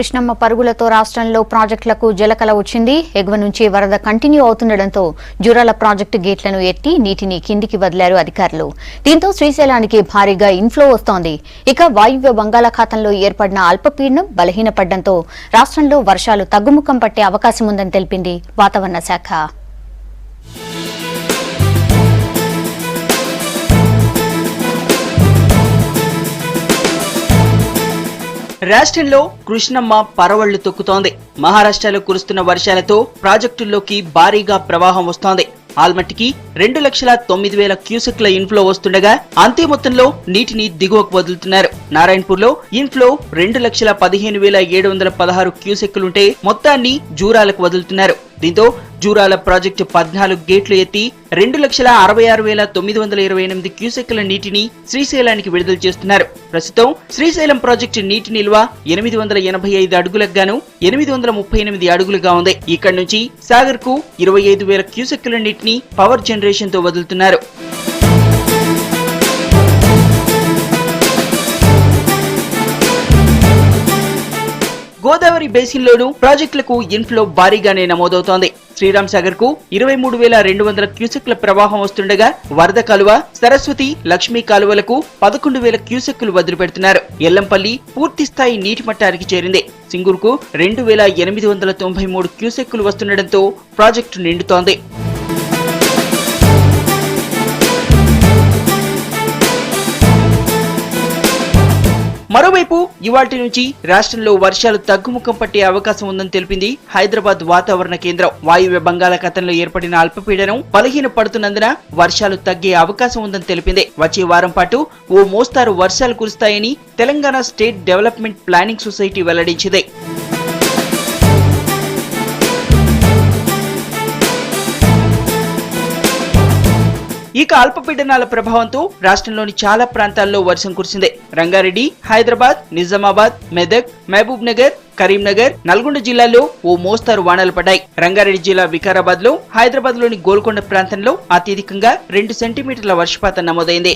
కృష్ణమ్మ పరుగులతో రాష్ట్రంలో ప్రాజెక్టులకు జలకల వచ్చింది. ఎగువ నుంచి వరద కంటిన్యూ అవుతుండటంతో జూరాల ప్రాజెక్టు గేట్లను ఎత్తి నీటిని కిందికి వదిలారు అధికారులు. దీంతో శ్రీశైలానికి భారీగా ఇన్ఫ్లో వస్తోంది. ఇక వాయువ్య బంగాళాఖాతంలో ఏర్పడిన అల్పపీడనం బలహీనపడడంతో రాష్ట్రంలో వర్షాలు తగ్గుముఖం పట్టే అవకాశం ఉందని తెలిపింది వాతావరణ శాఖ. రాష్ట్రంలో కృష్ణమ్మ పరవళ్లు తొక్కుతోంది. మహారాష్ట్రలో కురుస్తున్న వర్షాలతో ప్రాజెక్టుల్లోకి భారీగా ప్రవాహం వస్తోంది. ఆల్మట్టికి 2,09,000 క్యూసెక్ల ఇన్ఫ్లో వస్తుండగా అంతే మొత్తంలో నీటిని దిగువకు వదులుతున్నారు. నారాయణపూర్లో ఇన్ఫ్లో 2,15,716 క్యూసెక్కులుంటే మొత్తాన్ని జూరాలకు వదులుతున్నారు. దీంతో జూరాల ప్రాజెక్టు 14 గేట్లు ఎత్తి 2,66,928 క్యూసెక్కుల నీటిని శ్రీశైలానికి విడుదల చేస్తున్నారు. ప్రస్తుతం శ్రీశైలం ప్రాజెక్టు నీటి నిల్వ 885 అడుగులకు గాను 838 అడుగులుగా ఉంది. ఇక్కడి నుంచి సాగర్ కు 25,000 క్యూసెక్కుల నీటిని పవర్ జనరేషన్ తో వదులుతున్నారు. గోదావరి బేసిన్లోనూ ప్రాజెక్టులకు ఇన్ఫ్లో భారీగానే నమోదవుతోంది. శ్రీరామ్ సాగర్ కు 23,200 క్యూసెక్ల ప్రవాహం వస్తుండగా వరద కాలువ, సరస్వతి, లక్ష్మీ కాలువలకు 11,000 క్యూసెక్కులు వదిలిపెడుతున్నారు. ఎల్లంపల్లి పూర్తి స్థాయి నీటి మట్టానికి చేరింది. సింగూరుకు 2,893 క్యూసెక్కులు వస్తుండటంతో ప్రాజెక్టు నిండుతోంది. మరోవైపు ఇవాల్టి నుంచి రాష్ట్రంలో వర్షాలు తగ్గుముఖం పట్టే అవకాశం ఉందని తెలిపింది హైదరాబాద్ వాతావరణ కేంద్రం. వాయువ్య బంగాళాఖాతంలో ఏర్పడిన అల్పపీడనం బలహీన పడుతున్నందున వర్షాలు తగ్గే అవకాశం ఉందని తెలిపింది. వచ్చే వారం పాటు ఓ మోస్తారు వర్షాలు కురుస్తాయని Telangana state development planning society వెల్లడించింది. ఇక అల్పపీడనాల ప్రభావంతో రాష్ట్రంలోని చాలా ప్రాంతాల్లో వర్షం కురిసింది. రంగారెడ్డి, హైదరాబాద్, నిజామాబాద్, మెదక్, మహబూబ్ నగర్, కరీంనగర్, నల్గొండ జిల్లాల్లో ఓ మోస్తారు వానలు పడ్డాయి. రంగారెడ్డి జిల్లా వికారాబాద్ లో, హైదరాబాద్ లోని గోల్కొండ ప్రాంతంలో అత్యధికంగా 2 సెంటీమీటర్ల వర్షపాతం నమోదైంది.